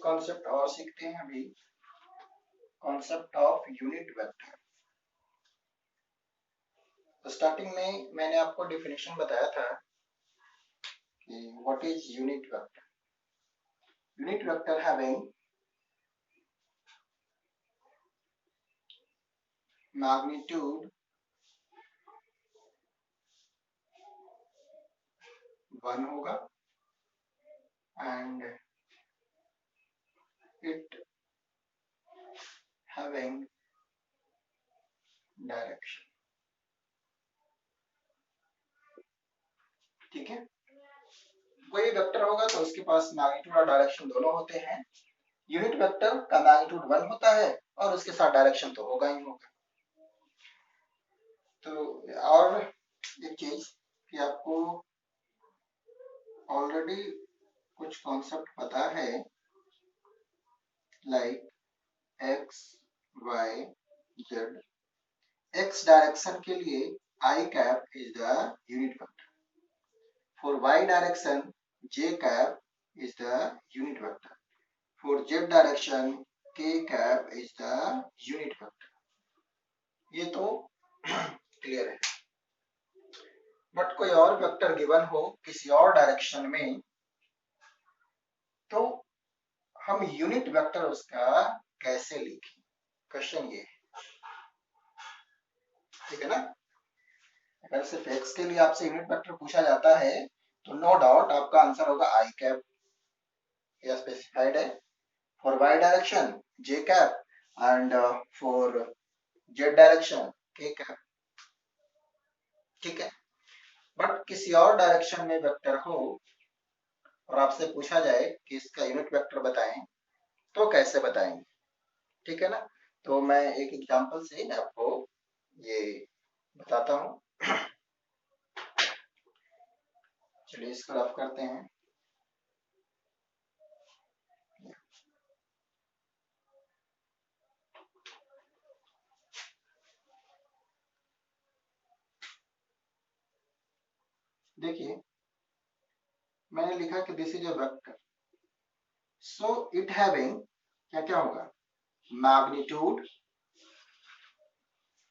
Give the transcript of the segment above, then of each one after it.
एक कॉन्सेप्ट और सीखते हैं अभी, कॉन्सेप्ट ऑफ यूनिट वेक्टर। तो स्टार्टिंग में मैंने आपको डेफिनेशन बताया था कि what is unit vector. Unit vector having magnitude 1 होगा एंड इट हैविंग डायरेक्शन। ठीक है, कोई वेक्टर होगा तो उसके पास मैग्नीट्यूड और डायरेक्शन दोनों होते हैं। यूनिट वेक्टर का मैग्नीट्यूड 1 होता है और उसके साथ डायरेक्शन तो होगा ही होगा। तो और एक चीज कि आपको ऑलरेडी कुछ कॉन्सेप्ट पता है, like X Y Z. X direction के लिए I cap is the unit vector. For Y direction J cap is the unit vector. For Z direction K cap is the unit vector. ये तो clear है। But कोई और vector given हो किसी और डायरेक्शन में तो हम यूनिट वेक्टर उसका कैसे लिखें, क्वेश्चन ये है। ठीक है ना। अगर सिर्फ एक्स के लिए आपसे यूनिट वेक्टर पूछा जाता है तो नो डाउट आपका आंसर होगा आई कैप, यह स्पेसिफाइड है। For Y direction J cap and for Z direction K cap. ठीक है, बट किसी और डायरेक्शन में वेक्टर हो और आपसे पूछा जाए कि इसका यूनिट वेक्टर बताएं तो कैसे बताएंगे। ठीक है ना। तो मैं एक एग्जांपल से आपको ये बताता हूँ। चलिए इसको रफ करते हैं। देखिए मैंने लिखा कि this is a vector, so it having क्या क्या होगा, मैग्नीट्यूड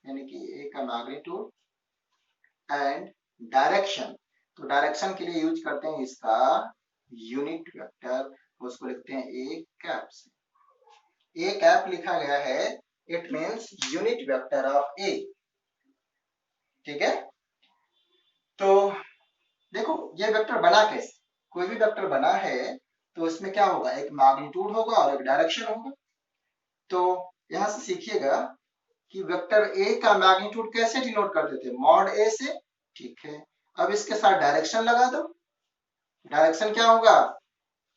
यानी कि ए का मैग्नीट्यूड एंड डायरेक्शन। तो डायरेक्शन के लिए यूज करते हैं इसका यूनिट वेक्टर, उसको लिखते हैं ए कैप से। ए कैप लिखा गया है, it means unit vector of A. ठीक है, तो देखो ये वेक्टर बना कैसे। कोई भी वेक्टर बना है तो इसमें क्या होगा, एक मैग्नीट्यूड होगा और एक डायरेक्शन होगा। तो यहां से सीखिएगा कि वेक्टर ए का मैग्नीट्यूड कैसे डिनोट करते थे, मॉड ए से। ठीक है, अब इसके साथ डायरेक्शन लगा दो। डायरेक्शन क्या होगा,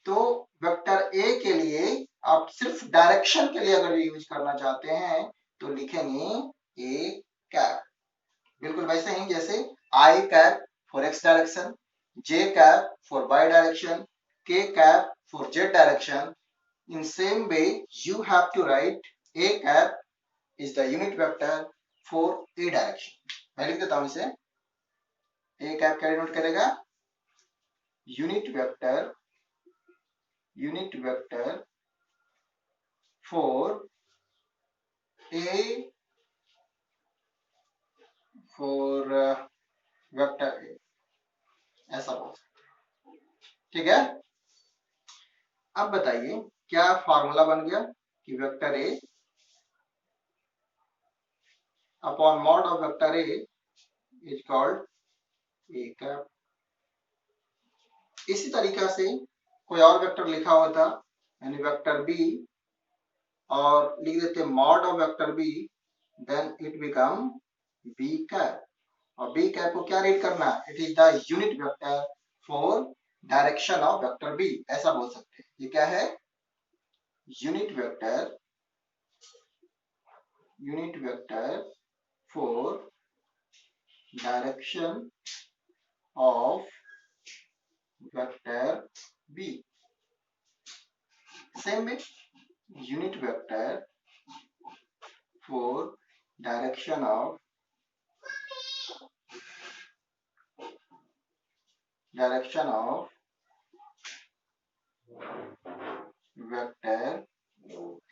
तो वेक्टर ए के लिए आप सिर्फ डायरेक्शन के लिए अगर यूज करना चाहते हैं तो लिखेंगे ए कैप, बिल्कुल वैसे ही जैसे I cap for X direction, J cap for Y direction, K cap for Z direction. In same way, you have to write a cap is the unit vector for a direction. मैं लिख देता हूं इसे। a cap क्या denote करेगा, unit vector for a for vector a, ऐसा बोल सकते। ठीक है, अब बताइए क्या फॉर्मूला बन गया कि vector a upon mod of vector a is called a cap। इसी तरीका से कोई और वेक्टर लिखा होता यानी वेक्टर b और लिख देते mod of vector b, then it become b cap. और b कैप को क्या रीड करना, it is the unit vector for direction of vector b, ऐसा बोल सकते हैं। ये क्या है, unit vector for direction of vector b। Same में unit vector for direction of vector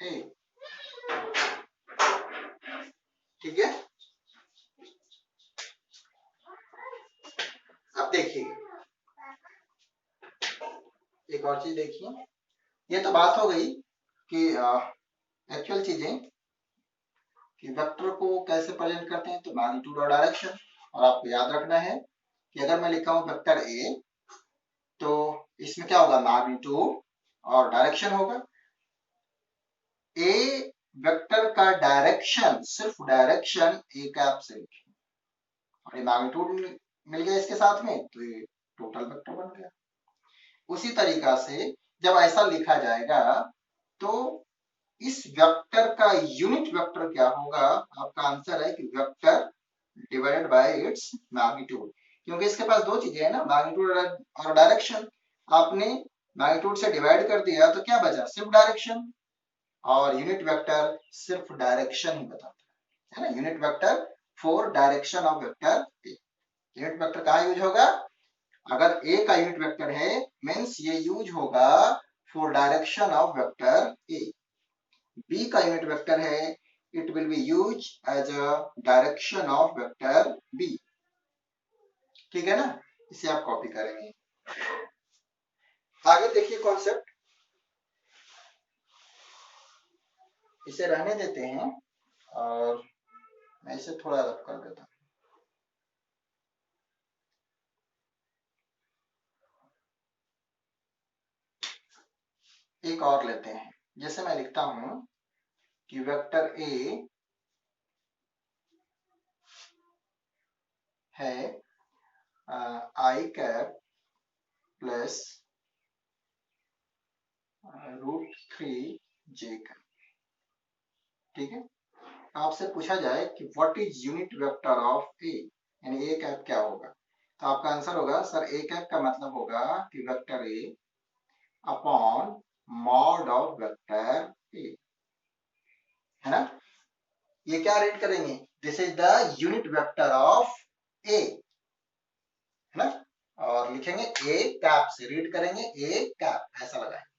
A. ठीक है, अब देखिए एक और चीज देखिए, ये तो बात हो गई कि एक्चुअल चीजें कि वेक्टर को कैसे प्रेजेंट करते हैं, तो मैग्नीट्यूड और डायरेक्शन। और आपको याद रखना है कि अगर मैं लिखा हूं वेक्टर ए, तो इसमें क्या होगा, मैग्नीट्यूड और डायरेक्शन होगा। ए वेक्टर का डायरेक्शन, सिर्फ डायरेक्शन ए कैप से लिखें, और ये मैग्नीट्यूड मिल गया इसके साथ में, तो ये टोटल वेक्टर बन गया। उसी तरीका से जब ऐसा लिखा जाएगा तो इस वेक्टर का यूनिट वेक्टर क्या होगा, आपका आंसर है कि vector divided by its magnitude. क्योंकि इसके पास दो चीजें है ना, मैग्नीट्यूड और डायरेक्शन। आपने मैग्नीट्यूड से डिवाइड कर दिया तो क्या बचा, सिर्फ डायरेक्शन। और यूनिट वेक्टर सिर्फ डायरेक्शन ही बताता है ना, unit vector for direction of vector A. Unit vector कहाँ यूज होगा, अगर ए का यूनिट वेक्टर है मींस ये यूज होगा for direction of vector A. B का यूनिट वेक्टर है, it will be use as a direction of vector B. ठीक है ना, इसे आप कॉपी करेंगे। आगे देखिए कॉन्सेप्ट, इसे रहने देते हैं और मैं इसे थोड़ा रफ कर देता हूं। एक और लेते हैं, जैसे मैं लिखता हूं कि वेक्टर ए है I cap plus √3 J cap. ठीक है, आपसे पूछा जाए कि what is unit vector of A, यानी ए कैप क्या होगा, तो आपका आंसर होगा सर ए कैप का मतलब होगा कि vector A upon mod of vector A, है ना। ये क्या रीड करेंगे, this is the unit vector of A, है ना। और लिखेंगे ए कैप से, रीड करेंगे ए कैप ऐसा लगाएंगे।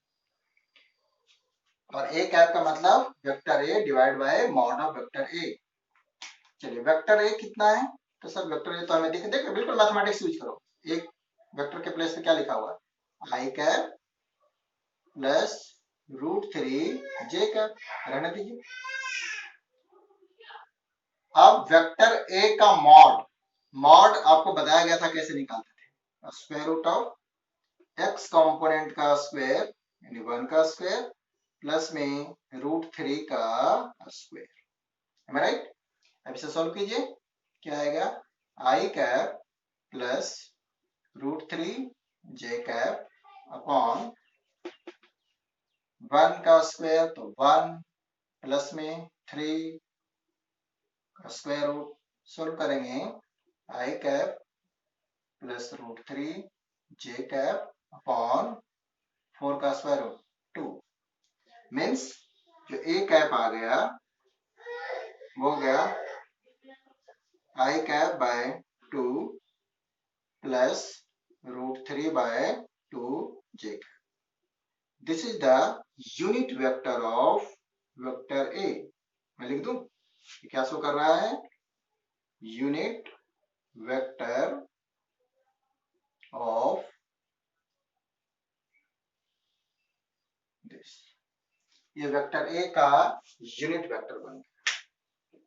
और ए कैप का मतलब vector A divide by mod of vector ए। चलिए वेक्टर ए कितना है, तो सर वेक्टर ए तो हमें दिख देखो, बिल्कुल मैथमेटिक्स यूज करो। एक वेक्टर के प्लेस पे क्या लिखा हुआ है, I cap plus √3 J cap, रहने दीजिए। अब वेक्टर ए का मॉड, मॉड आपको बताया गया था कैसे निकालते थे, square root of X component का स्क्वायर यानी 1 का स्क्वायर प्लस में √3 का स्क्वायर, राइट। अब इसे सॉल्व कीजिए, क्या आएगा, आई cap plus √3 J cap upon 1 का स्क्वायर तो 1 प्लस में 3 का स्क्वायर रूट, सोल्व करेंगे आई cap plus √3 J cap upon 4 का स्क्वायर रूट 2, मीन्स जो ए कैप आ गया वो हो गया I cap by 2 plus √3 by 2 J cap. This is the unit vector of vector A. मैं लिख दूं, क्या शो कर रहा है, यूनिट वेक्टर ऑफ दिस, ये वेक्टर ए का यूनिट वेक्टर बन गया।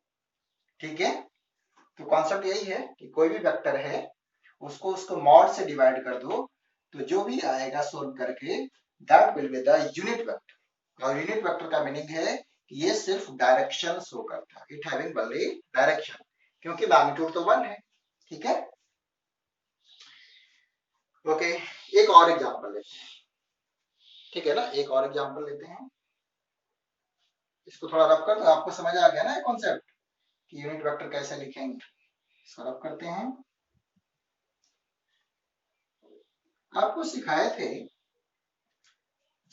ठीक है, तो कॉन्सेप्ट यही है कि कोई भी वेक्टर है उसको उसको मॉड से डिवाइड कर दो, तो जो भी आएगा सोल्व करके that will be the unit vector. और यूनिट वेक्टर का मीनिंग है कि ये सिर्फ डायरेक्शन शो करता है, इट हैविंग ओनली डायरेक्शन, क्योंकि मैग्नीट्यूड तो 1 है। ठीक है, ओके, एक और एग्जांपल लेते हैं। ठीक है ना, एक और एग्जांपल लेते हैं, इसको थोड़ा रफ कर, तो आपको समझ आ गया ना ये कॉन्सेप्ट कि यूनिट वेक्टर कैसे लिखेंगे। इसको रफ करते हैं, आपको सिखाए थे,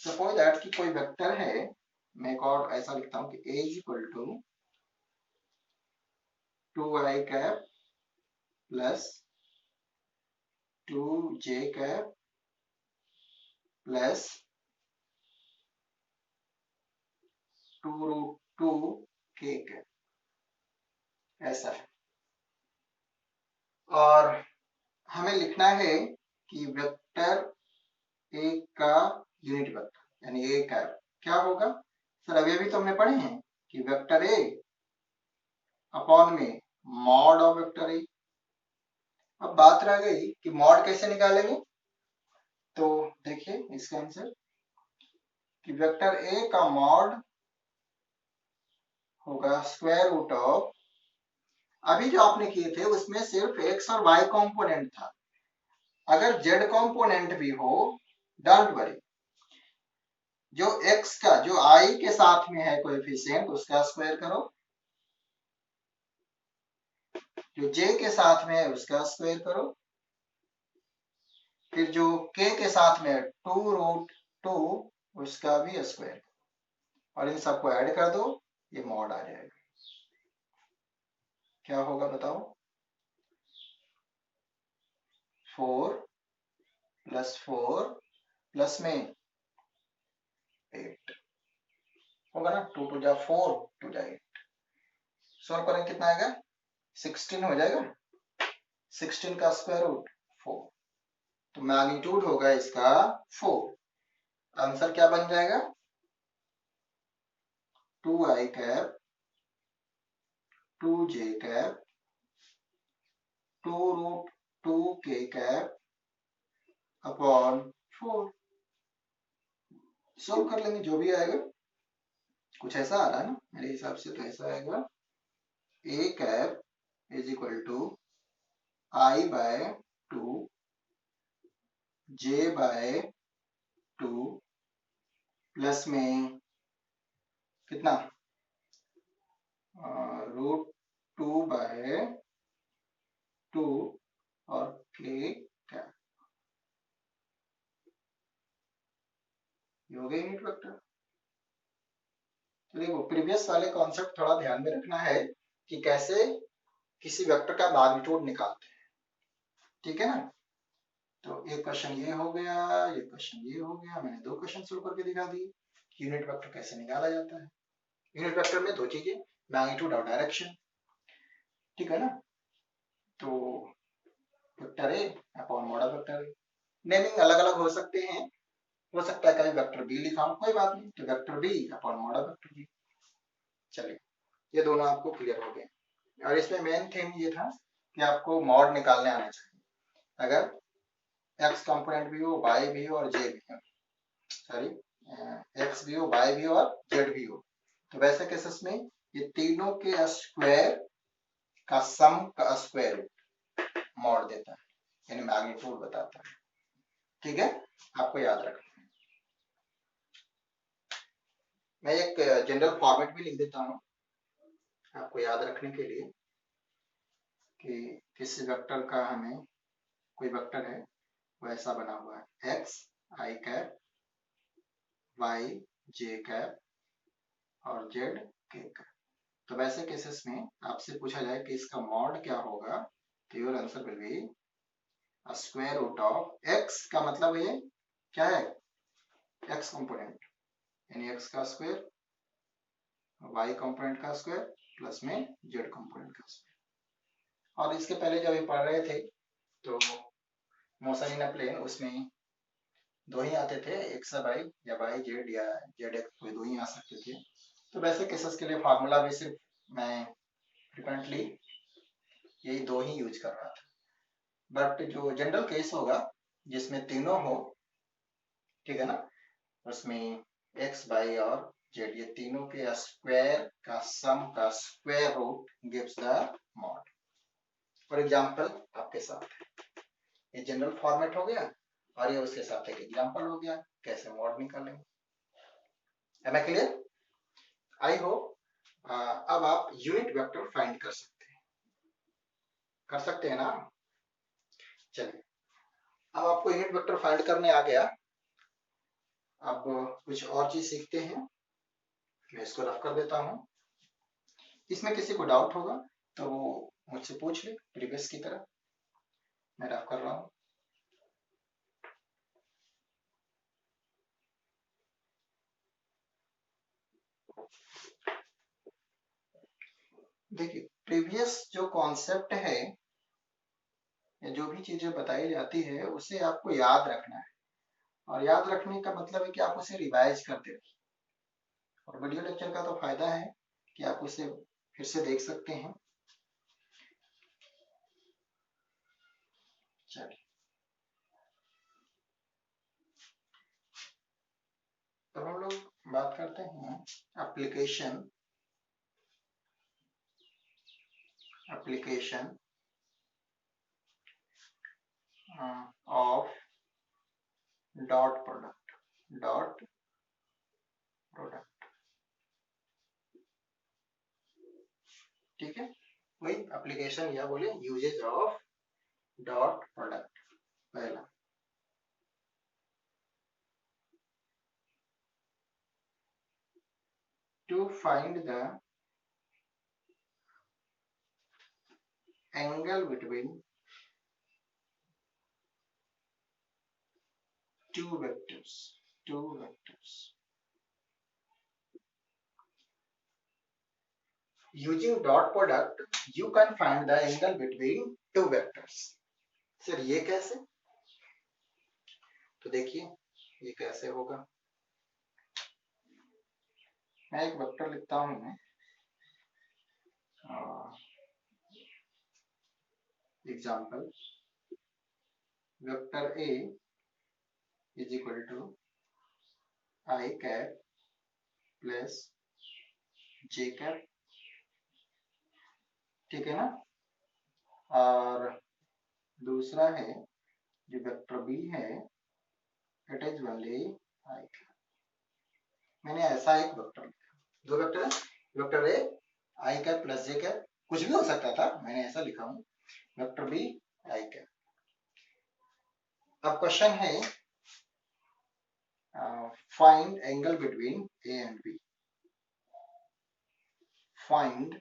सपोज दैट कि कोई वेक्टर है, मैं एक और ऐसा लिखता हूं कि a is equal to 2i cap plus 2j cap plus 2√2k cap, ऐसा है। और हमें लिखना है कि वेक्टर ए का यूनिट वेक्टर यानी ए कैप क्या होगा। सर अभी तो हमने पढ़े हैं कि वेक्टर ए अपॉन में मॉड ऑफ वेक्टर ए। अब बात रह गई कि मॉड कैसे निकालेंगे। तो देखिए इसका आंसर कि वेक्टर ए का मॉड होगा स्क्वायर रूट ऑफ, अभी जो आपने किए थे उसमें सिर्फ एक्स और वाई कंपोनेंट था, अगर जेड कंपोनेंट भी हो डोंट वरी, जो एक्स का जो आई के साथ में है कोएफिशिएंट उसका स्क्वायर करो, जो जे के साथ में है उसका स्क्वायर करो, फिर जो के साथ में है 2√2 उसका भी स्क्वायर करो और इन सबको ऐड कर दो, ये मॉड आ जाएगा। क्या होगा बताओ। 4 + 4 प्लस में 8 होगा ना, 2 × 4 = 8। सॉल्व करें कितना आएगा, 16 हो जाएगा, 16 का स्क्वायर रूट 4, तो मैग्नीट्यूड होगा इसका 4। आंसर क्या बन जाएगा, 2i cap 2j cap 2√2k cap upon 4। Solve कर लेंगे जो भी आएगा, कुछ ऐसा आ रहा है ना मेरे हिसाब से, तो ऐसा आएगा a cap = i/2 j/2 plus में कितना √2/2 और k कैप, ये हो गया यूनिट वेक्टर। तो देखो प्रीवियस वाले कॉन्सेप्ट थोड़ा ध्यान में रखना है कि कैसे किसी वेक्टर का मैग्नीट्यूड निकालते हैं, ठीक है ना। तो एक क्वेश्चन ये हो गया, एक क्वेश्चन ये हो गया, मैंने 2 क्वेश्चन सोल्व करके दिखा दिए कि यूनिट वेक्टर कैसे निकाला जाता है। यूनिट वेक्टर में 2 चीजें, मैग्नीट्यूड और डायरेक्शन, ठीक है ना। तो vector A upon mod of vector A, naming अलग अलग हो सकते हैं, हो सकता है कभी वेक्टर बी लिखा हो, कोई बात नहीं, तो vector B upon mod of vector B. चलिए ये दोनों आपको क्लियर हो गए, और इसमें मेन थीम ये था कि आपको मॉड निकालने आना चाहिए। अगर एक्स कंपोनेंट भी हो, वाई भी हो और जे भी हो, सॉरी एक्स भी हो, वाई भी हो और जेड भी हो, तो वैसे केसेस में ये तीनों के स्क्वायर का सम का स्क्वायर रूट मॉड देता है, यानी मैग्नीट्यूड बताता है, ठीक है, आपको याद रखना है। मैं एक जनरल फॉर्मेट भी लिख देता हूँ आपको याद रखने के लिए कि किसी वेक्टर का हमें, कोई वेक्टर है वो ऐसा बना हुआ है x i cap y j cap और z k कैप, तो वैसे केसेस में आपसे पूछा जाए कि इसका मॉड क्या होगा, तो your answer will be square root of x का मतलब ये क्या है, x कंपोनेंट यानी x का स्क्वायर, y कंपोनेंट का स्क्वायर प्लस में z कंपोनेंट का स्क्वायर। और इसके पहले जब ये पढ़ रहे थे तो मोशन इन अ प्लेन उसमें 2 ही आते थे, x y या y z या z x, कोई 2 ही आ सकते थे। तो वैसे केसेस के लिए फार्मूला भी सिर्फ मैं फ्रिक्वेंटली यही 2 ही यूज कर रहा था, बट जो जनरल केस होगा जिसमें तीनों हो, ठीक है ना, उसमें x y और z ये तीनों के स्क्वायर का सम का square root gives the mod. For example आपके साथ ये जनरल फॉर्मेट हो गया और ये उसके साथ एक एग्जांपल हो गया कैसे मॉड निकालेंगे। Am I clear, I hope. अब आप यूनिट वेक्टर फाइंड कर सकते हैं ना। चलिए अब आपको यूनिट वेक्टर फाइंड करने आ गया, अब कुछ और चीज सीखते हैं। मैं इसको रफ कर देता हूँ, इसमें किसी को डाउट होगा तो वो मुझसे पूछ ले प्रीवियस की तरह, मैं रफ कर रहा हूँ। देखिए प्रीवियस जो कॉन्सेप्ट है या जो भी चीजें बताई जाती है उसे आपको याद रखना है, और याद रखने का मतलब है कि आप उसे रिवाइज करते रहिए। और वीडियो लेक्चर का तो फायदा है कि आप उसे फिर से देख सकते हैं। चलिए, तो हम लोग बात करते हैं एप्लीकेशन ऑफ डॉट प्रोडक्ट। ठीक है, वही एप्लीकेशन या बोले यूजेज ऑफ डॉट प्रोडक्ट। पहला, to find the angle between two vectors using dot product you can find the angle between two vectors। Sir ये कैसे? तो देखिए ये कैसे होगा। मैं एक वेक्टर लिखता हूं, मैं example vector A is equal to I cap plus J cap, ठीक है ना। और दूसरा है जो वेक्टर B है, it is only I cap. मैंने ऐसा एक वेक्टर लिखा, दो वेक्टर है, vector A I cap plus J cap, कुछ भी हो सकता था, मैंने ऐसा लिखा हूं, वेक्टर B I कैप। अब क्वेश्चन है find angle between A and B। Find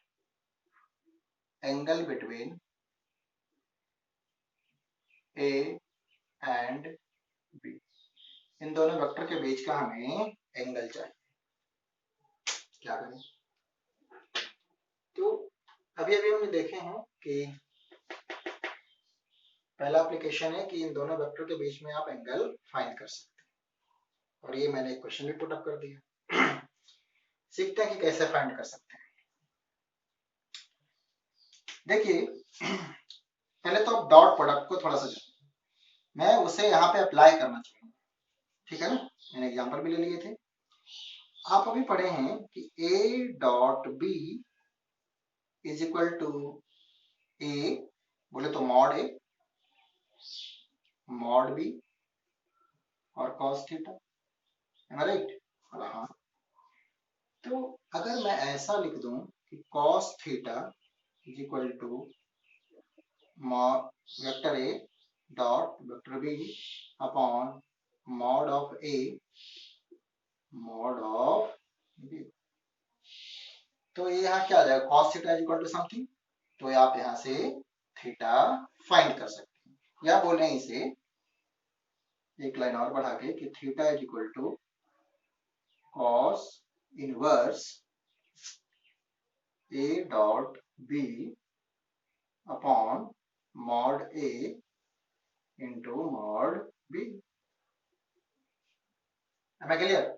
angle between A and B। इन दोनों वेक्टर के बीच का हमें एंगल चाहिए। क्या करें? तो अभी अभी हमने देखे हैं कि पहला एप्लीकेशन है कि इन दोनों वेक्टर के बीच में आप एंगल फाइंड कर सकते हैं, और ये मैंने एक क्वेश्चन भी पुट अप कर दिया। सीखते हैं कि कैसे फाइंड कर सकते हैं। देखिए पहले तो आप डॉट प्रोडक्ट को थोड़ा सा जानिए, मैं उसे यहाँ पे अप्लाई करना चाहूंगा, ठीक है ना। मैंने एग्जांपल भी ले लिए थे। आप अभी पढ़े हैं कि A dot B is equal to A, बोले तो मॉड A मॉड B और कॉस थीटा, राइट। हाँ, तो अगर मैं ऐसा लिख दूं कि cos theta is equal to vector A dot vector B upon mod of A mod of B, तो ये यहाँ क्या आ जाएगा, cos theta is equal to something, तो आप यहाँ से थीटा फाइंड कर सकते हैं, या बोले इसे एक लाइन और बढ़ा के कि theta is equal to cos inverse A dot B upon mod A into mod B। है क्लियर?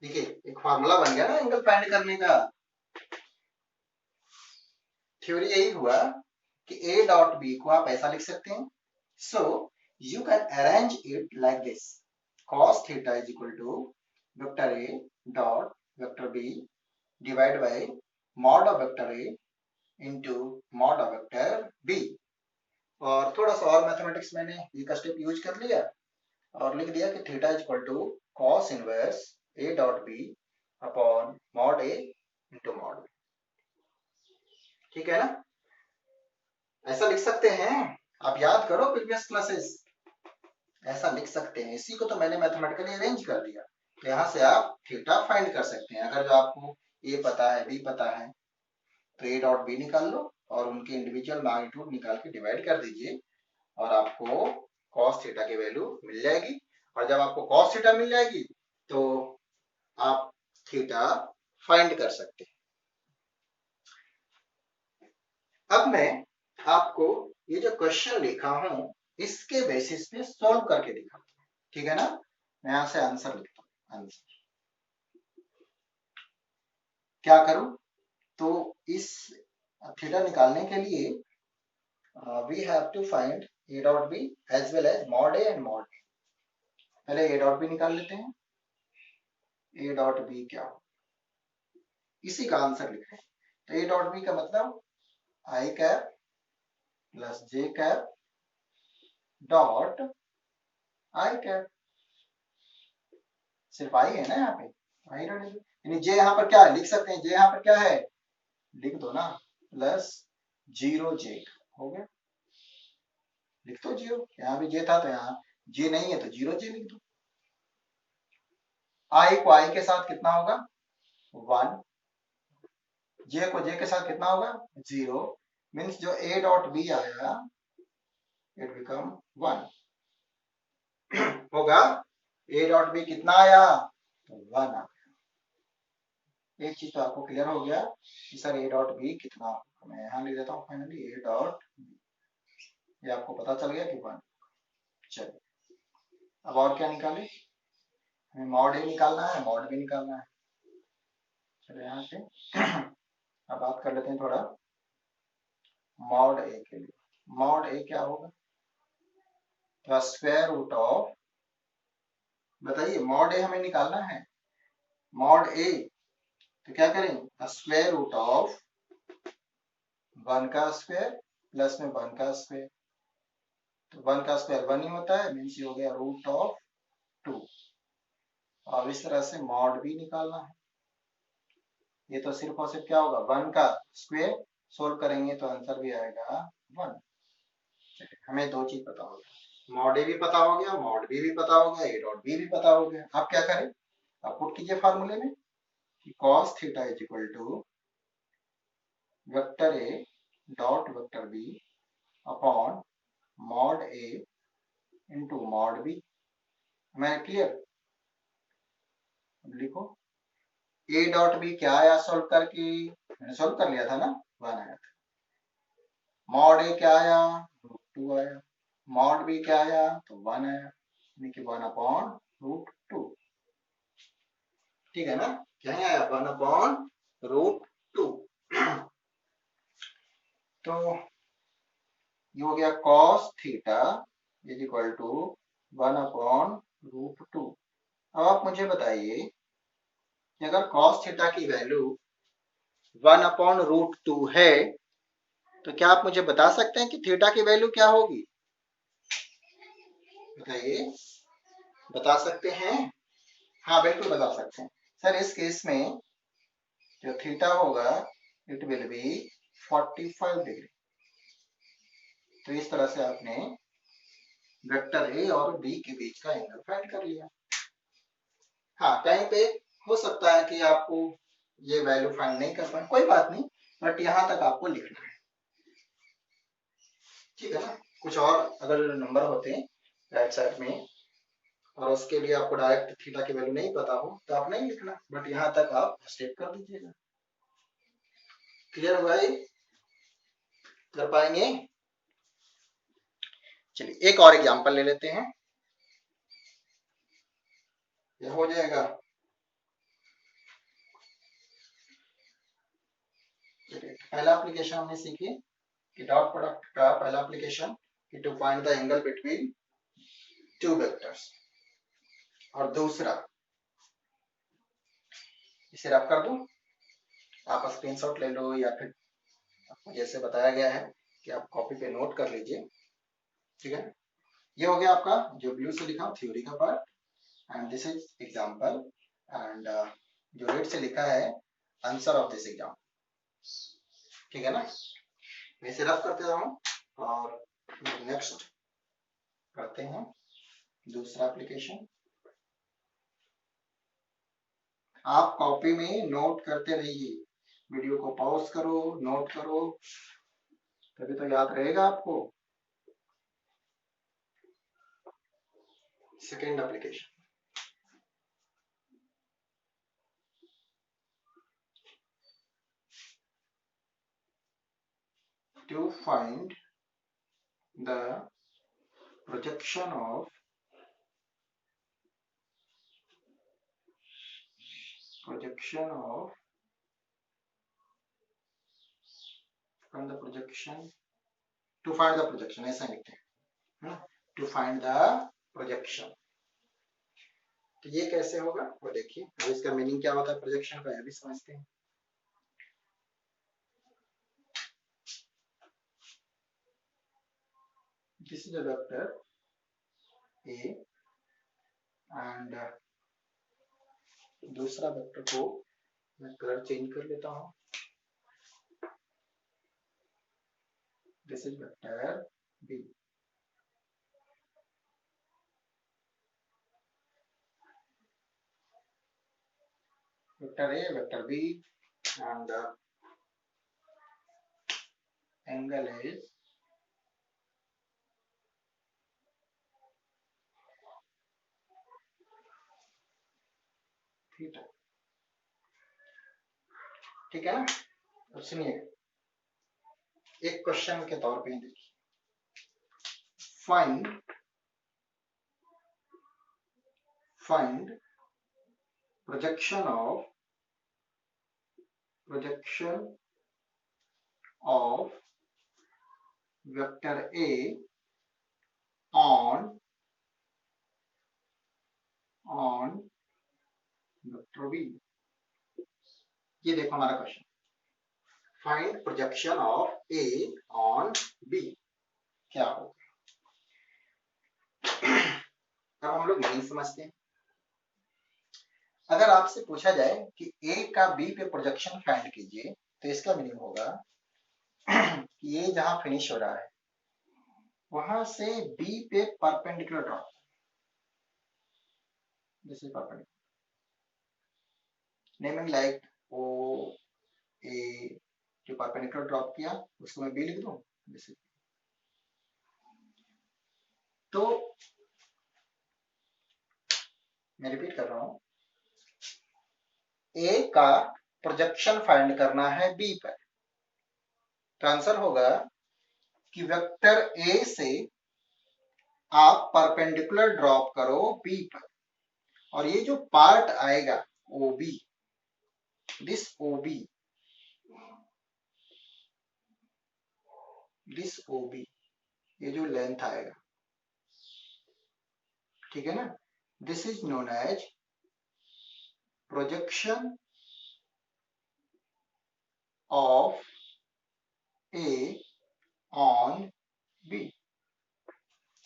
देखिए एक फॉर्मूला बन गया ना एंगल फाइंड करने का। थ्योरी यही हुआ कि A डॉट B को आप ऐसा लिख सकते हैं, so you can arrange it like this, cos theta is equal to vector A dot vector B divide by mod of vector A into mod of vector B। और थोड़ा सा और मैथमेटिक्स मैंने ये का स्टेप यूज कर लिया और लिख दिया कि theta is equal to cos inverse A dot B upon mod A into mod B, ठीक है ना। ऐसा लिख सकते हैं, आप याद करो प्रीवियस क्लासेस, ऐसा लिख सकते हैं। इसी को तो मैंने मैथमेटिकली अरेंज कर दिया, तो यहाँ से आप थीटा फाइंड कर सकते हैं। अगर जो आपको ए पता है बी पता है तो ए डॉट बी निकाल लो और उनके इंडिविजुअल मैग्नीट्यूड निकाल के डिवाइड कर दीजिए और आपको कॉस थीटा की वैल्यू मिल जाएगी। और जब आपको कॉस थीटा मिल जाएगी तो आप थीटा फाइंड कर सकते हैं। अब मैं आपको ये जो क्वेश्चन लिखा हूं इसके बेसिस पे सॉल्व करके दिखाता हूँ, ठीक है ना। मैं यहां से आंसर लिखता हूँ। आंसर क्या करूं, तो इस थीटा निकालने के लिए we have to find A dot B as well as mod A and mod B. पहले ए डॉट बी निकाल लेते हैं। ए डॉट बी क्या हो, इसी का आंसर लिख रहे हैं। तो ए डॉट बी का मतलब I cap plus J cap dot I cap. सिर्फ आई है ना यहाँ पे, आई डॉट बी, यानी जे यहाँ पर क्या है लिख सकते हैं, जे यहाँ पर क्या है लिख दो ना, प्लस जीरो जे। हो गया, लिख दो जीरो, यहाँ भी जे था तो यहाँ जे नहीं है तो जीरो जे लिख दो। आई को आई के साथ कितना होगा 1, जे को जे के साथ कितना होगा 0, मीन्स जो ए डॉट बी आएगा इट बिकम 1 होगा। ए डॉट बी कितना आया 1 आ गया। एक चीज तो आपको क्लियर हो गया कि सर ए डॉट बी कितना होगा। मैं यहाँ लिख देता हूँ फाइनली ए डॉट, ये आपको पता चल गया कि 1। चलिए अब और क्या निकाले, हमें मॉड ए निकालना है, मॉड बी निकालना है। चलो यहाँ से अब बात कर लेते हैं थोड़ा मॉड ए के लिए। मॉड ए क्या होगा, तो स्क्वायर रूट ऑफ, बताइए मॉड ए हमें निकालना है। मॉड ए तो क्या करें, स्क्वायर रूट ऑफ 1 का स्क्वायर प्लस में 1 का स्क्वायर, तो 1 का स्क्वायर 1 ही होता है, मीन्स ये हो गया रूट ऑफ 2। अब इस तरह से मॉड बी निकालना है। ये तो सिर्फ और सिर्फ क्या होगा 1 का स्क्वायर, सोल्व करेंगे तो आंसर भी आएगा 1। हमें दो चीज पता हो गया, मॉड ए भी पता हो गया, मॉड बी भी पता हो गया, ए डॉट बी भी पता हो गया। अब क्या करें, अब पुट कीजिए फार्मूले में कि cos theta is equal to vector A dot vector B upon mod A into mod B. मैं क्लियर, अब लिखो ए डॉट बी क्या आया सॉल्व करके, मैंने सॉल्व कर लिया था ना 1 आया था। मॉड ए क्या आया रूट 2 आया, मॉड बी क्या आया तो 1 आया, यानी कि 1 अपॉन रूट 2। ठीक है ना, क्या आया 1 अपॉन रूट 2। तो ये हो गया cos theta is equal to 1 upon root 2। अब आप मुझे बताइए कि अगर cos थीटा की वैल्यू 1 अपॉन रूट 2 है तो क्या आप मुझे बता सकते हैं कि थीटा की वैल्यू क्या होगी, बताइए, बता सकते हैं। हाँ बिल्कुल बता सकते हैं सर। इस केस में जो थीटा होगा इट विल बी 45 डिग्री। तो इस तरह से आपने वेक्टर ए और बी के बीच का एंगल फाइंड कर लिया। हाँ कहीं पे हो सकता है कि आपको ये वैल्यू फाइंड नहीं कर पाए, कोई बात नहीं, बट यहाँ तक आपको लिखना है, ठीक है ना। कुछ और अगर नंबर होते हैं राइट साइड में और उसके लिए आपको डायरेक्ट थीटा की वैल्यू नहीं पता हो तो आप नहीं लिखना, बट यहाँ तक आप स्टेप कर दीजिएगा। क्लियर हुआ ये, कर पाएंगे। चलिए एक और एग्जांपल ले लेते हैं, ये हो जाएगा। पहला एप्लीकेशन हमने सीखी कि डॉट प्रोडक्ट का पहला एप्लीकेशन कि to find the angle between two vectors, और दूसरा इसे रफ कर दूं, आप स्क्रीनशॉट ले लो या फिर जैसे बताया गया है कि आप कॉपी पे नोट कर लीजिए, ठीक है। ये हो गया आपका जो ब्लू से लिखा थ्योरी का part, and this is example, and जो रेड से लिखा है आंसर ऑफ दिस एग्जाम, ठीक है ना। मैं इसे रफ करते रहूं और नेक्स्ट करते हैं दूसरा एप्लीकेशन। आप कॉपी में नोट करते रहिए, वीडियो को पॉज करो, नोट करो, तभी तो याद रहेगा आपको। Second application, to find the projection of from the projection to find the projection, ऐसा लिखते हैं, to find the projection। तो ये कैसे होगा वो देखिए। अब इसका मीनिंग क्या होता है प्रोजेक्शन का, यह भी समझते हैं। This is a vector A and दूसरा वेक्टर को मैं कलर चेंज कर लेता हूं। This is vector B. Vector A, vector B, and the angle is theta। ठीक है ना। अब सुनिए एक क्वेश्चन के तौर पे देखिए, find projection of vector A on vector B। ये देखो हमारा question, find projection of A on B क्या होगा। अब हम लोग मीनिंग समझते हैं। अगर आपसे पूछा जाए कि A का B पे प्रोजेक्शन फाइंड कीजिए तो इसका मीनिंग होगा कि ये जहां फिनिश हो रहा है वहां से B पे परपेंडिकुलर ड्रॉप, जैसे perpendicular naming like O A जो परपेंडिकुलर ड्रॉप किया उसको मैं B लिख दूं जैसे। तो मैं रिपीट कर रहा हूं, A का प्रोजेक्शन फाइंड करना है B पर, तो आंसर होगा कि वेक्टर A से आप परपेंडिकुलर ड्रॉप करो B पर, और ये जो पार्ट आएगा OB, दिस OB ये जो लेंथ आएगा, ठीक है ना, this is known as projection of A on B।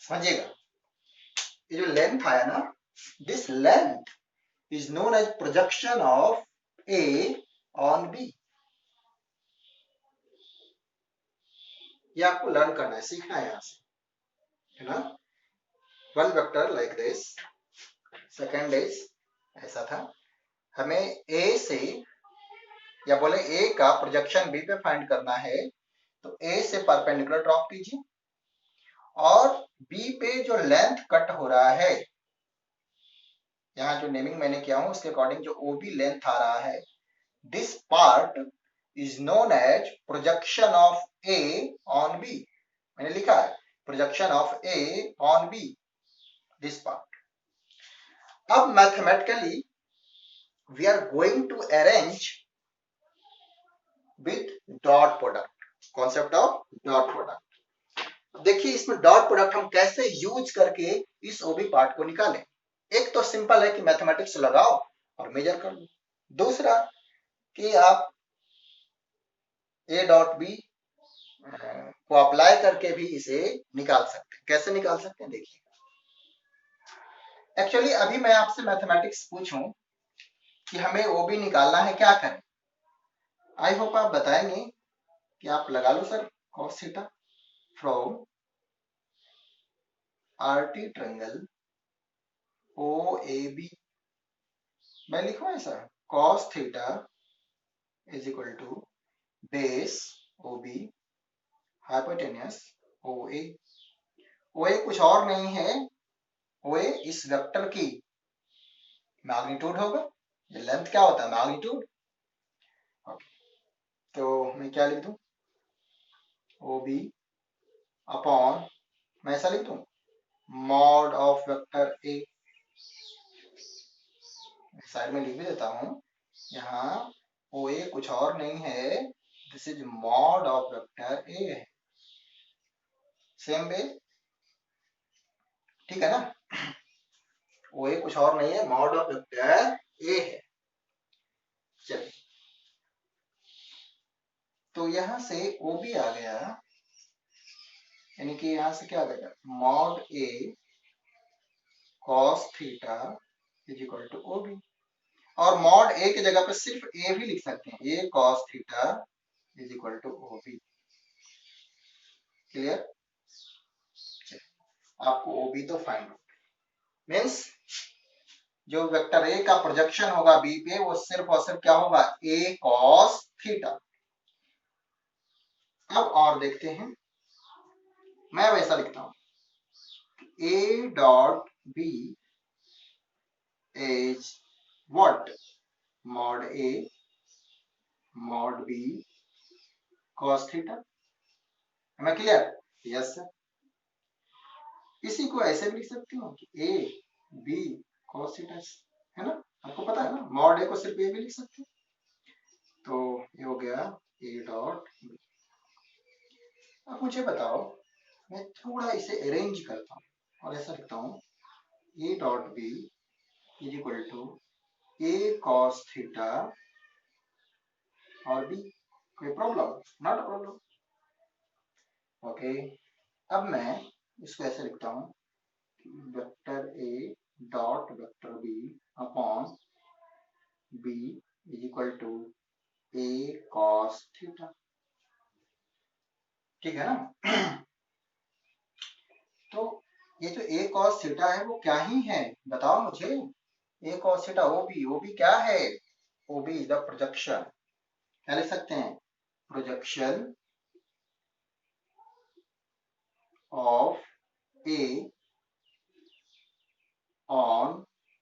समझिएगा, ये जो लेंथ आया ना, this length is known as projection of A on B। ये आपको लर्न करना है, सीखना है यहां से, है ना। One vector like this, second is ऐसा था, हमें A से या बोले A का प्रोजेक्शन B पे फाइंड करना है, तो A से परपेंडिकुलर ड्रॉप कीजिए और B पे जो लेंथ कट हो रहा है, यहाँ जो नेमिंग मैंने किया हूं उसके अकॉर्डिंग जो OB लेंथ आ रहा है, this part is known as projection of A on B। मैंने लिखा है projection of A on B, this part. अब mathematically we are going to arrange with dot product, concept of dot product. देखिए इसमें dot product हम कैसे use करके इस ओबी पार्ट को निकालें। एक तो सिंपल है कि मैथमेटिक्स लगाओ और मेजर कर लो, दूसरा कि आप ए डॉट बी को अप्लाई करके भी इसे निकाल सकते हैं। कैसे निकाल सकते हैं देखिए, एक्चुअली अभी मैं आपसे मैथमेटिक्स पूछूं कि हमें ओबी निकालना है, क्या करें। आई होप आप बताएंगे कि आप लगा लो sir cos theta from RT triangle OAB। मैं लिखूं ऐसा, cos theta is equal to base OB hypotenuse OA। OA कुछ और नहीं है, OA इस वेक्टर की मैग्नीट्यूड होगा, ये लेंथ क्या होता है मैग्नीट्यूड। तो मैं क्या लिख दूं, ओ बी अपॉन, मैं ऐसा लिख दूं, mod of vector A, side में लिख भी देता हूं, यहाँ ओ ए कुछ और नहीं है, this is mod of vector A है, सेम वे, ठीक है ना, ओ ए कुछ और नहीं है, मॉड ऑफ वेक्टर ए है। चलिए, तो यहां से ओ बी आ गया, यानी कि यहां से क्या आ गया, mod A cos theta is equal to O B, और मॉड ए की जगह पे सिर्फ ए भी लिख सकते हैं, A cos theta is equal to O B, clear, आपको ओ बी तो फाइंड मीन्स जो वेक्टर ए का प्रोजेक्शन होगा बी पे वो सिर्फ और सिर्फ क्या होगा, ए कॉस थीटा। अब और देखते हैं, मैं वैसा लिखता हूं, A dot B is what, mod A mod B cos theta, हमें क्लियर, यस सर, इसी को ऐसे भी लिख सकती हूँ कि ए बी कॉस थीटा, है ना, आपको पता है ना, मॉड ए को सिर्फ ए भी लिख सकते हैं, तो ये हो गया ए डॉट बी। अब मुझे बताओ, मैं थोड़ा इसे अरेंज करता हूँ और ऐसा लिखता हूँ, A dot B is equal to A cos theta और बी, कोई problem, not a problem, okay. अब मैं इसको ऐसे लिखता हूँ, vector A dot vector B upon B is equal to A cos theta, ठीक है ना। तो ये जो ए कॉस थीटा है वो क्या ही है, बताओ मुझे, A cos theta O B क्या है, O B is the projection, क्या लिख सकते हैं, projection of A on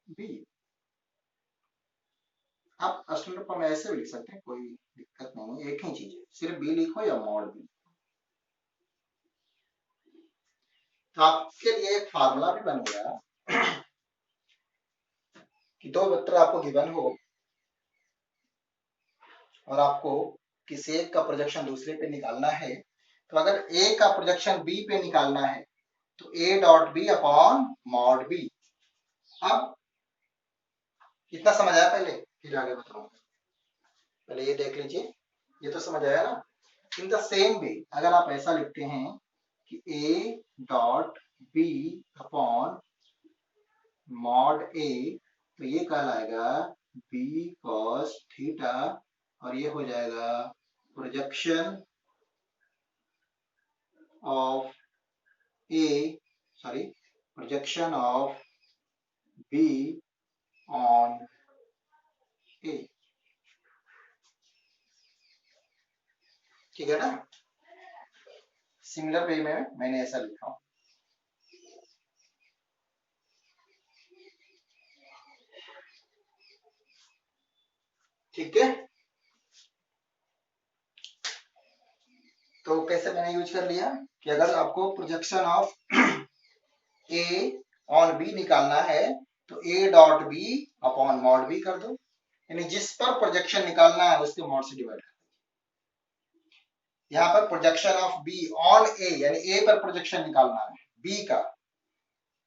B. आप स्टैंडर्ड फॉर्म में ऐसे भी लिख सकते हैं, कोई दिक्कत नहीं है, एक ही चीज है, सिर्फ बी लिखो या मॉड बी। तो आपके लिए एक फार्मूला भी बन गया कि दो वेक्टर आपको गिवन हो और आपको किसी एक का प्रोजेक्शन दूसरे पे निकालना है, तो अगर ए का प्रोजेक्शन बी पे निकालना है तो A dot B upon mod B. अब इतना समझ आया पहले, फिर आगे बताऊंगा, पहले ये देख लीजिए, ये तो समझ आया ना। इन द सेम वे अगर आप ऐसा लिखते हैं कि A dot B upon mod A, तो ये कहलाएगा बी कॉस थीटा, और ये हो जाएगा projection of A, sorry, projection of B on A, ठीक है ना, सिमिलर वे में मैंने ऐसा लिखा हूं, ठीक है। तो कैसे मैंने यूज कर लिया कि अगर आपको projection of A on B निकालना है तो A dot B upon mod B कर दो, यानी जिस पर प्रोजेक्शन निकालना है उसके मॉड से डिवाइड कर दो। यहाँ पर projection of B on A, यानी ए पर प्रोजेक्शन निकालना है बी का,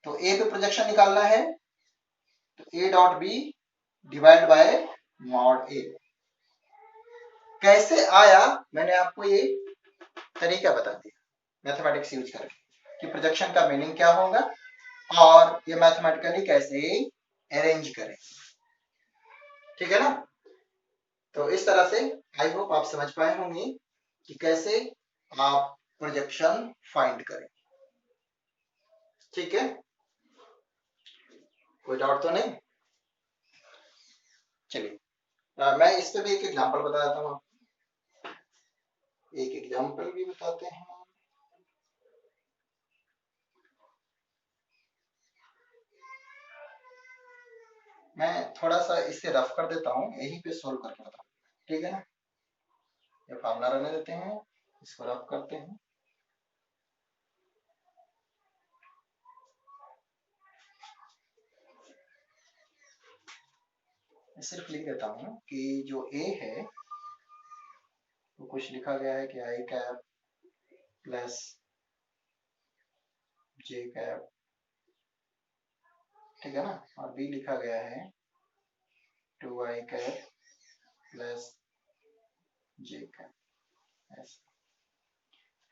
तो ए पे प्रोजेक्शन निकालना है तो A dot B divide by mod A. कैसे आया, मैंने आपको ये तरीका बता दिया मैथमेटिक्स यूज करके कि प्रोजेक्शन का मीनिंग क्या होगा और ये मैथमेटिकली कैसे अरेंज करें, ठीक है ना। तो इस तरह से आई होप आप समझ पाए होंगे कि कैसे आप प्रोजेक्शन फाइंड करें, ठीक है, कोई डाउट तो नहीं। चलिए मैं इस पे भी एक एग्जांपल बता देता हूँ, एक एग्जांपल भी बताते हैं। मैं थोड़ा सा इसे रफ कर देता हूँ, यहीं पे सोल्व करके बताऊँ, ठीक है ना। ये फार्मूला रहने देते हैं, इसको रफ करते हैं। सिर्फ लिख देता हूँ कि जो ए है तो कुछ लिखा गया है कि आई कैप प्लस जे कैप, ठीक है ना, और बी लिखा गया है 2i cap plus J cap. ऐसा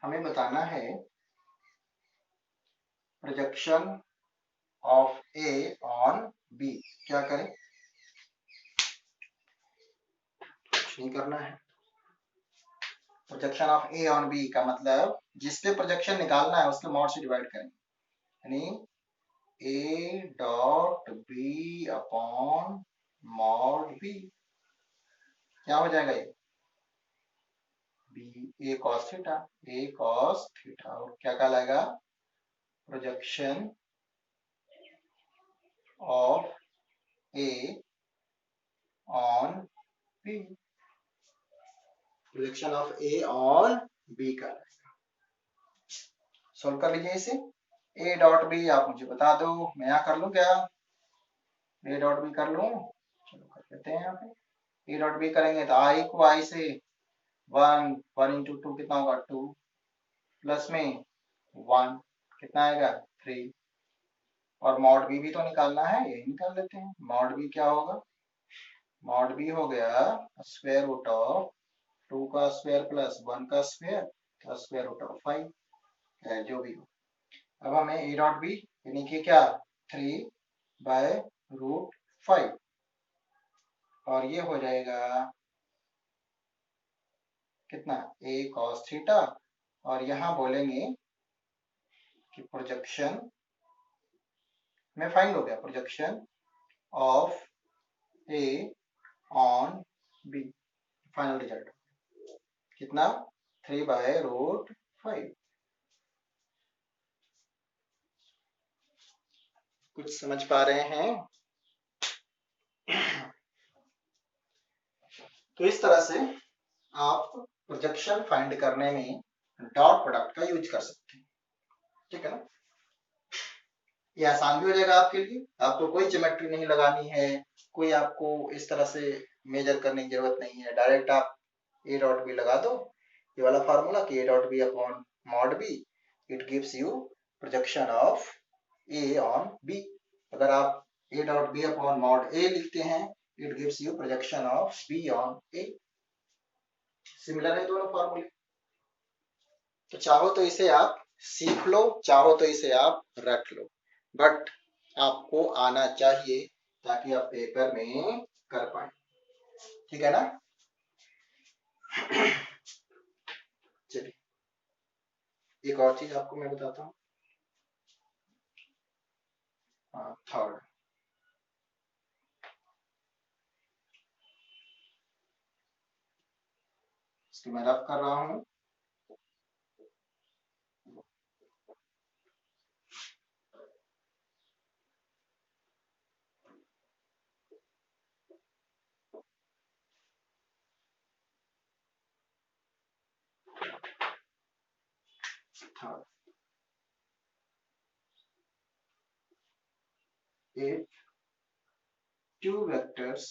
हमें बताना है projection of A on B. क्या करें, कुछ नहीं करना है। Projection of A on B का मतलब जिस पे प्रोजेक्शन निकालना है उसके मॉड से डिवाइड करेंगे, यानी A dot B upon mod B. क्या हो जाएगा ये, B A cos theta, A cos theta. और क्या कहलाएगा, projection of A on B, projection of A on B का। सोल्व कर लीजिए इसे। ए डॉट बी आप मुझे बता दो, मैं यहाँ कर लूँ क्या, ए डॉट बी कर लूँ, चलो कर लेते हैं यहाँ पे। ए डॉट बी करेंगे तो आई को आई से 1 इंटू 2 कितना होगा 2, प्लस में 1 कितना आएगा 3, और मॉड बी भी तो निकालना है, यही निकाल लेते हैं। मॉड बी क्या होगा, मॉड बी हो गया स्क्वायर रूट ऑफ 2 का स्क्वायर प्लस 1 का square plus square root of 5, जो भी हो। अब हमें ए डॉट बी यानी कि क्या 3/√5, और ये हो जाएगा कितना ए कॉस थीटा, और यहाँ बोलेंगे कि प्रोजेक्शन में फाइंड हो गया projection of A on B, final result कितना 3/√5। कुछ समझ पा रहे हैं? तो इस तरह से आप प्रोजेक्शन फाइंड करने में डॉट प्रोडक्ट का यूज कर सकते हैं, ठीक है ना। ये आसान भी हो जाएगा आपके लिए, आपको कोई ज्योमेट्री नहीं लगानी है, कोई आपको इस तरह से मेजर करने की जरूरत नहीं है, डायरेक्ट आप ए डॉट बी लगा दो, ये वाला फार्मूला कि A dot B upon mod B, it gives you projection of A on B. अगर आप A dot B upon mod A लिखते हैं, it gives you projection of B on A. Similar है दोनों फार्मूले। तो चाहो तो इसे आप सीख लो, चाहो तो इसे आप रख लो, बट आपको आना चाहिए ताकि आप पेपर में कर पाए, ठीक है ना। चलिए एक और चीज आपको मैं बताता हूँ, थर्ड। इसको मैं रफ कर रहा हूँ। Third, if two vectors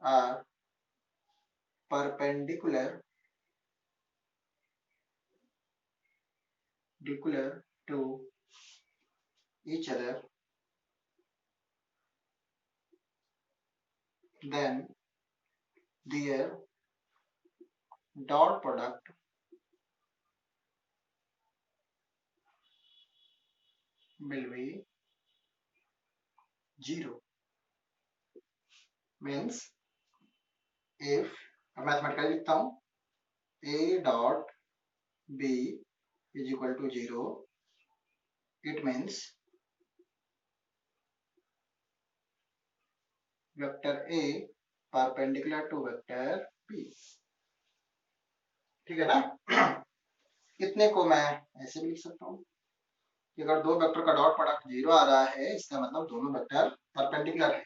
are perpendicular to each other, then their dot product will be 0. Means if, mathematically लिखता हूँ, a dot b is equal to 0, it means vector a perpendicular to vector b, ठीक है ना। इतने को मैं ऐसे भी लिख सकता हूँ कि अगर दो वेक्टर का डॉट प्रोडक्ट 0 आ रहा है, इसका मतलब दोनों वेक्टर परपेंडिकुलर है।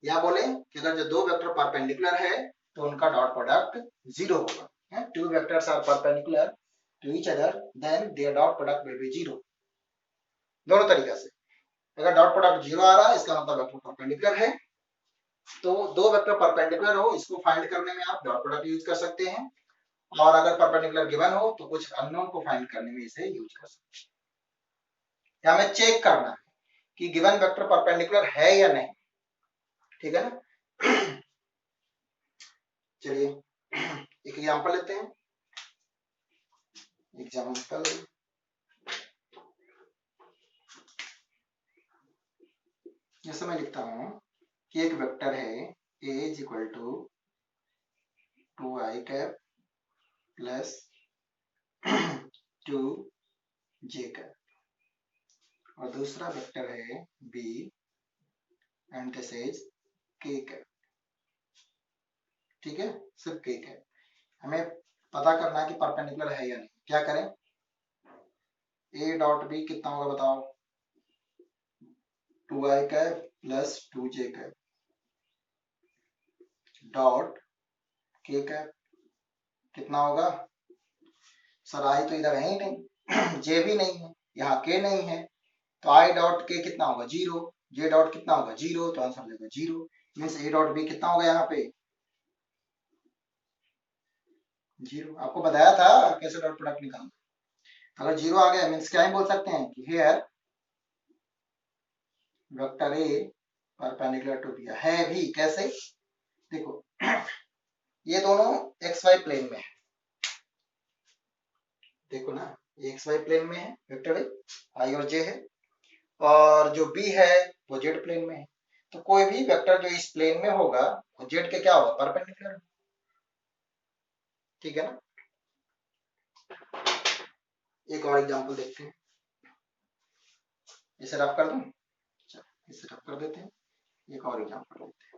या बोले कि अगर जो दो वेक्टर परपेंडिकुलर है तो उनका डॉट प्रोडक्ट 0 होगा। Two vectors are perpendicular to each other then their dot product will be 0। दोनों तरीके से, अगर डॉट प्रोडक्ट 0 आ रहा है इसका मतलब वेक्टर परपेंडिकुलर है। तो दो वेक्टर परपेंडिकुलर हो इसको फाइंड करने में आप डॉट प्रोडक्ट यूज कर सकते हैं, और अगर परपेंडिकुलर गिवन हो तो कुछ अननोन को फाइंड करने में इसे यूज कर सकते हैं। या हमें चेक करना है कि गिवन वेक्टर परपेंडिकुलर है या नहीं, ठीक है ना। चलिए एक एग्जांपल लेते हैं। एग्जांपल जैसे मैं लिखता हूं कि एक वेक्टर है a is equal to 2i cap plus 2j cap, और दूसरा वेक्टर है b and this is k cap, ठीक है, सिर्फ k कैप। हमें पता करना है कि परपेंडिकुलर है या नहीं। क्या करें, a डॉट b कितना होगा बताओ, 2i cap plus 2j cap dot k cap कितना होगा। सर आई तो इधर है ही नहीं, j भी नहीं है, यहाँ k नहीं है, तो i डॉट k कितना होगा 0, j डॉट कितना होगा 0, तो आंसर देगा 0। मीन्स a डॉट b कितना होगा यहाँ पे 0। आपको बताया था कैसे डॉट प्रोडक्ट निकालना। अगर 0 आ गया मीन्स क्या ही बोल सकते हैं कि here vector a perpendicular to b है भी। कैसे, देखो ये दोनों xy प्लेन में है, देखो ना ये xy प्लेन में है वेक्टर a, i और j है, और जो b है वो z प्लेन में है। तो कोई भी वेक्टर जो इस प्लेन में होगा वो z के क्या होगा परपेंडिकुलर, ठीक है ना। एक और एग्जांपल देखते हैं, इसे रफ कर दूं, इसे रफ कर देते हैं, एक और एग्जांपल लेते हैं।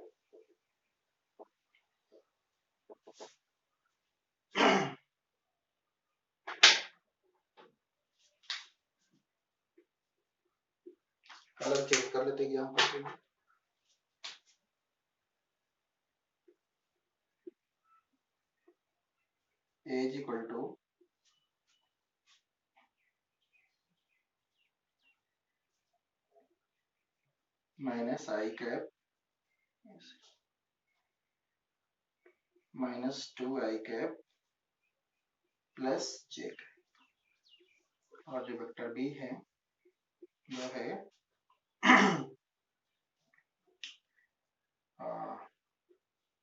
कलर चेंज कर लेते हैं एग्जांपल के लिए। a is equal to minus I cap minus 2i cap plus j cap, और जो वेक्टर b है वो है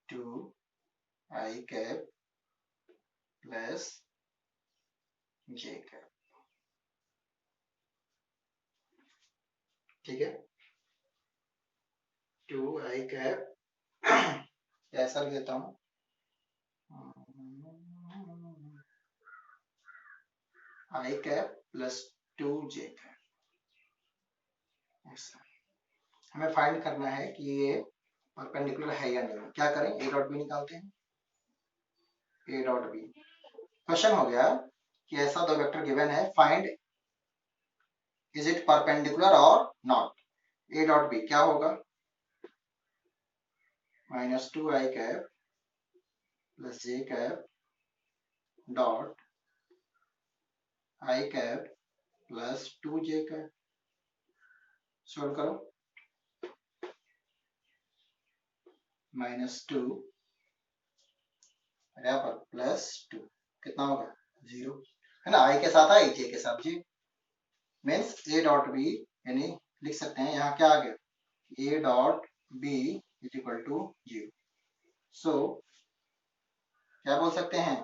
2i cap plus j cap, ठीक है। 2i कैप ऐसा लिख देता हूं, i cap plus 2j cap. हमें फाइंड करना है कि ये परपेंडिकुलर है या नहीं। क्या करें, a डॉट बी निकालते हैं। a डॉट बी क्वेश्चन हो गया कि ऐसा दो वेक्टर गिवन है, फाइंड इज इट परपेंडिकुलर और नॉट। a डॉट बी क्या होगा, minus 2i cap plus j cap dot i cap plus 2j cap. Solve करो, माइनस 2 यहाँ पर प्लस 2 कितना होगा 0, है ना। i के साथ i, j के साथ j, means a dot B, यानी लिख सकते हैं यहाँ क्या आ गया, a dot B is equal to 0। So क्या बोल सकते हैं,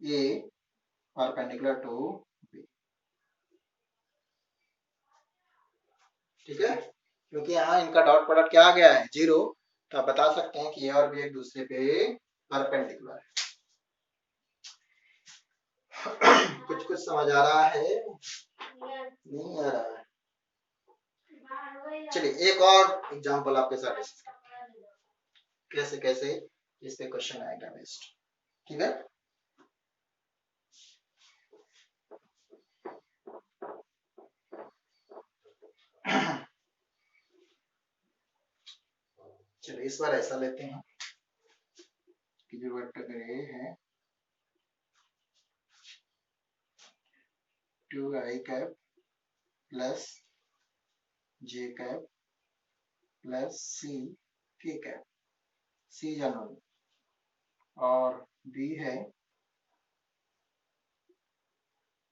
a परपेंडिकुलर टू b, ठीक है। क्योंकि यहाँ इनका डॉट प्रोडक्ट क्या आ गया है 0, तो आप बता सकते हैं कि a और b एक दूसरे पे परपेंडिकुलर है। कुछ कुछ समझ आ रहा है, नहीं आ रहा है। चलिए एक और एग्जांपल आपके साथ डिस्कस करते हैं, कैसे कैसे इस पे क्वेश्चन आएगा बेस्ट, ठीक है। चलिए इस बार ऐसा लेते हैं कि जो वेक्टर ए है 2i cap plus J cap plus C K cap, C general, और बी है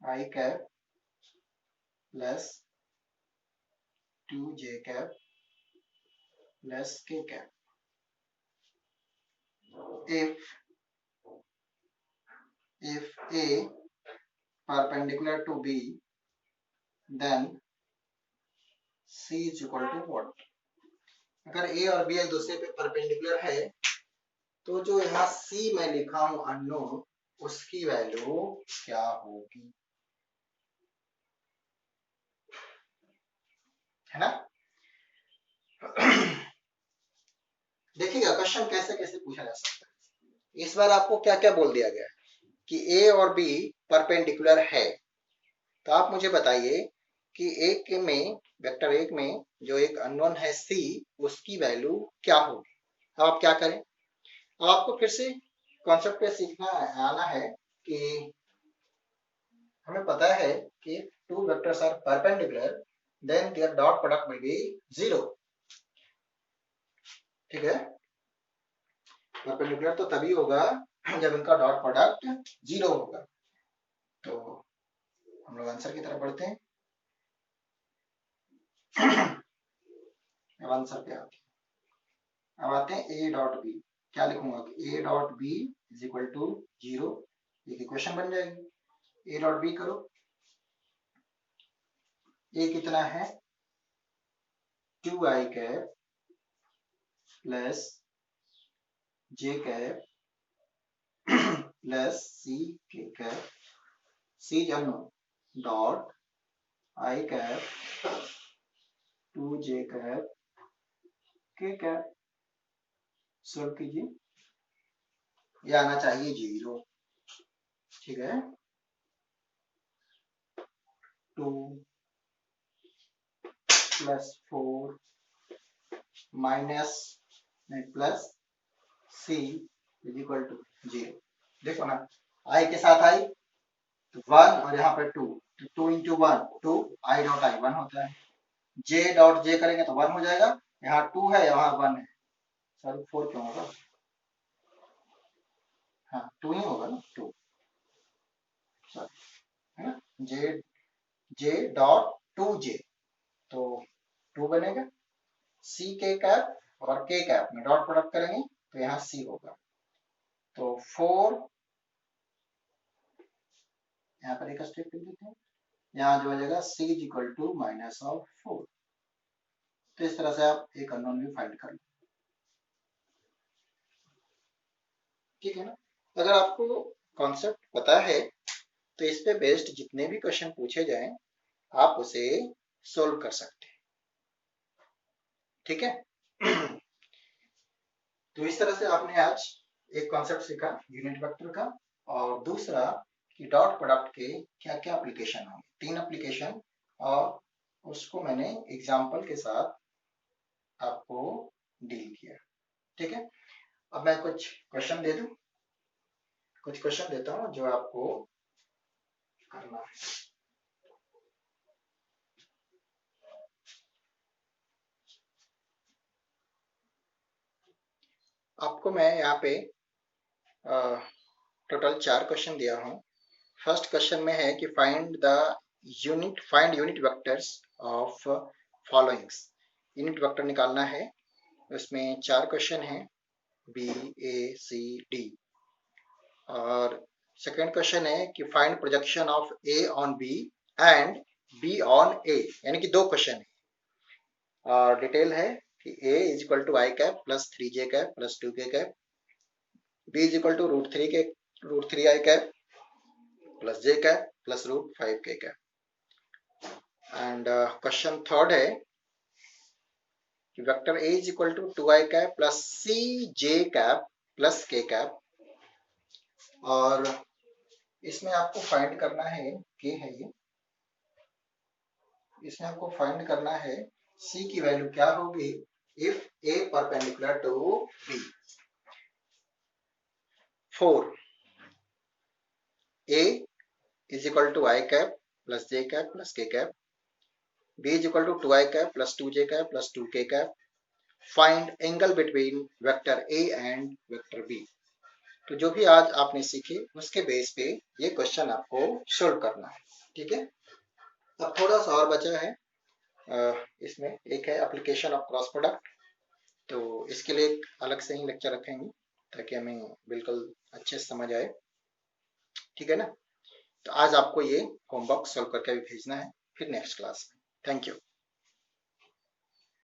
I cap plus 2j cap plus k cap. if A perpendicular to B, then C is equal to what? अगर A और B एक दूसरे पे perpendicular है तो जो यहाँ C मैं लिखा हूं अननोन, उसकी वैल्यू क्या होगी, है ना। देखिएगा क्वेश्चन कैसे कैसे पूछा जा सकता है। इस बार आपको क्या क्या बोल दिया गया है कि A और B परपेंडिकुलर है, तो आप मुझे बताइए कि एक में, वेक्टर एक में जो एक अननोन है C, उसकी वैल्यू क्या होगी। अब आप क्या करें, अब आपको फिर से कॉन्सेप्ट पे सीखना आना है कि हमें पता है कि two vectors are perpendicular then their dot product will be 0, ठीक है। परपेंडिकुलर तो तभी होगा जब इनका डॉट प्रोडक्ट 0 होगा। तो हम लोग आंसर की तरफ बढ़ते हैं। अब आंसर पे आते हैं, अब आते हैं ए डॉट बी। क्या लिखूंगा कि A dot B is equal to 0, एक इक्वेशन बन जाएगी। ए डॉट बी करो, ए कितना है 2i cap plus J cap plus C K cap, C जानो dot I cap 2j cap K cap, solve कीजिए, ये आना चाहिए 0, ठीक है। 2 plus 4 minus plus C is equal to 0। देखो ना, आई के साथ आई तो 1 और यहाँ पे 2, तो 2 इंटू 1 2, आई डॉट आई 1 होता है, जे डॉट जे करेंगे तो 1 हो जाएगा, यहाँ 2 है यहाँ 1 है, सॉरी 4 क्यों होगा, हाँ 2 ही होगा ना, 2 सॉरी, है ना। जे जे डॉट 2j, तो 2 बनेगा, सी के कैप और के कैप में डॉट प्रोडक्ट करेंगे तो यहाँ सी होगा, तो 4, यहाँ पर एक स्टेप लिख देते हैं, यहाँ जो हो जाएगा C is equal to minus of 4। तो इस तरह से आप एक अननोन भी फाइंड कर लो, ठीक है ना। अगर आपको कॉन्सेप्ट पता है तो इस पे बेस्ड जितने भी क्वेश्चन पूछे जाएं आप उसे सोल्व कर सकते हैं, ठीक है। तो इस तरह से आपने आज एक कॉन्सेप्ट सीखा यूनिट वेक्टर का, और दूसरा कि डॉट प्रोडक्ट के क्या क्या एप्लीकेशन होंगे, 3 एप्लीकेशन, और उसको मैंने एग्जाम्पल के साथ आपको डील किया, ठीक है। अब मैं कुछ क्वेश्चन दे दूं, कुछ क्वेश्चन देता हूं जो आपको करना है। आपको मैं यहाँ पे टोटल 4 क्वेश्चन दिया हूँ। फर्स्ट क्वेश्चन में है कि find unit vectors of followings, unit vector निकालना है। उसमें 4 क्वेश्चन हैं, बी ए सी डी। और सेकेंड क्वेश्चन है कि find projection of A on B and B on A, यानी कि 2 क्वेश्चन है। और डिटेल है कि A is equal to i cap plus 3j cap plus 2k cap, B is equal to root three i cap plus j cap plus root 5k cap. And question third है कि vector A is equal to 2i cap plus C J cap plus k cap, और इसमें आपको find करना है k है ये, इसमें आपको फाइंड करना है c की वैल्यू क्या होगी if a perpendicular to b। 4 a is equal to I cap plus j cap plus k cap, b is equal to 2I cap plus 2j cap plus 2k cap, find angle between vector a and vector b। तो जो भी आज आपने सीखे उसके base पे ये question आपको सोल्व करना है, ठीक है। अब थोड़ा सा और बचा है, इसमें एक है एप्लीकेशन ऑफ क्रॉस प्रोडक्ट, तो इसके लिए एक अलग से ही लेक्चर रखेंगे ताकि हमें बिल्कुल अच्छे से समझ आए, ठीक है ना। तो आज आपको ये होमवर्क सॉल्व करके भी भेजना है, फिर नेक्स्ट क्लास में। Thank you.